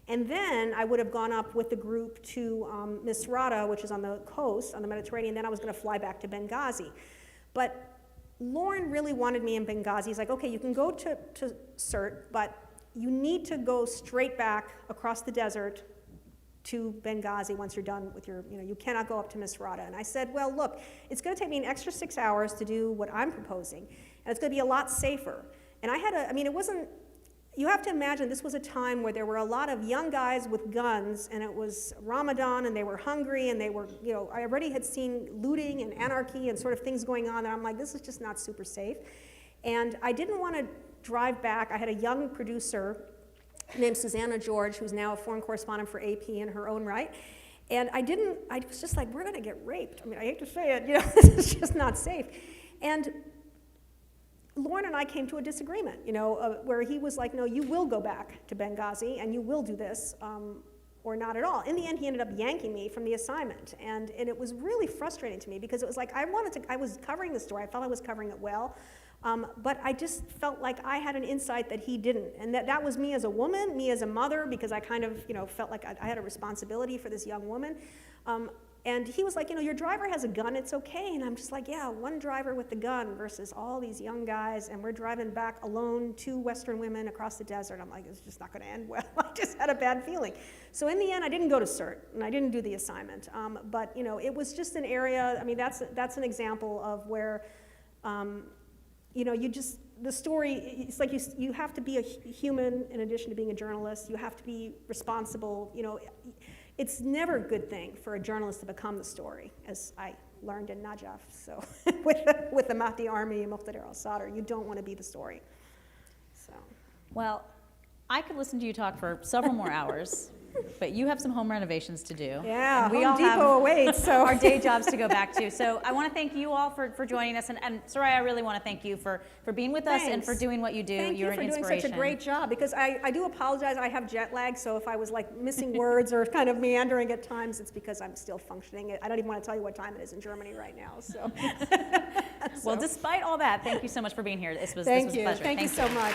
And then I would have gone up with the group to Misrata, which is on the coast, on the Mediterranean, then I was going to fly back to Benghazi. But Lauren really wanted me in Benghazi. He's like, okay, you can go to Sirte, but you need to go straight back across the desert to Benghazi once you're done with your, you cannot go up to Misrata. And I said, well, look, it's going to take me an extra 6 hours to do what I'm proposing, and it's going to be a lot safer. And it wasn't, you have to imagine this was a time where there were a lot of young guys with guns, and it was Ramadan, and they were hungry, and they were, I already had seen looting and anarchy and sort of things going on, and I'm like, this is just not super safe. And I didn't want to drive back. I had a young producer named Susanna George, who's now a foreign correspondent for AP in her own right. And I was just like, we're going to get raped. I mean, I hate to say it, this is just not safe. And Lauren and I came to a disagreement, where he was like, no, you will go back to Benghazi and you will do this, or not at all. In the end, he ended up yanking me from the assignment. And it was really frustrating to me because it was like, I was covering the story, I felt I was covering it well, but I just felt like I had an insight that he didn't. And that was me as a woman, me as a mother, because I kind of, felt like I had a responsibility for this young woman. And he was like, your driver has a gun, it's okay. And I'm just like, yeah, one driver with the gun versus all these young guys, and we're driving back alone, 2 Western women across the desert. I'm like, it's just not gonna end well. I just had a bad feeling. So in the end, I didn't go to CERT, and I didn't do the assignment. But it was just an area, I mean, that's an example of where, the story, it's like you have to be a human in addition to being a journalist. You have to be responsible, It's never a good thing for a journalist to become the story, as I learned in Najaf. So with the Mahdi army and Muqtada al-Sadr, you don't want to be the story. So. Well, I could listen to you talk for several more hours, but you have some home renovations to do. Yeah, and we Home all Depot have awaits, so. our day jobs to go back to. So I want to thank you all for joining us. And Soraya, I really want to thank you for being with us and for doing what you do. Thank You're you for an doing inspiration. such a great job, because I do apologize. I have jet lag, so if I was like missing words or kind of meandering at times, it's because I'm still functioning. I don't even want to tell you what time it is in Germany right now. So. Well, despite all that, thank you so much for being here. This was a Thank pleasure. Thank you so much.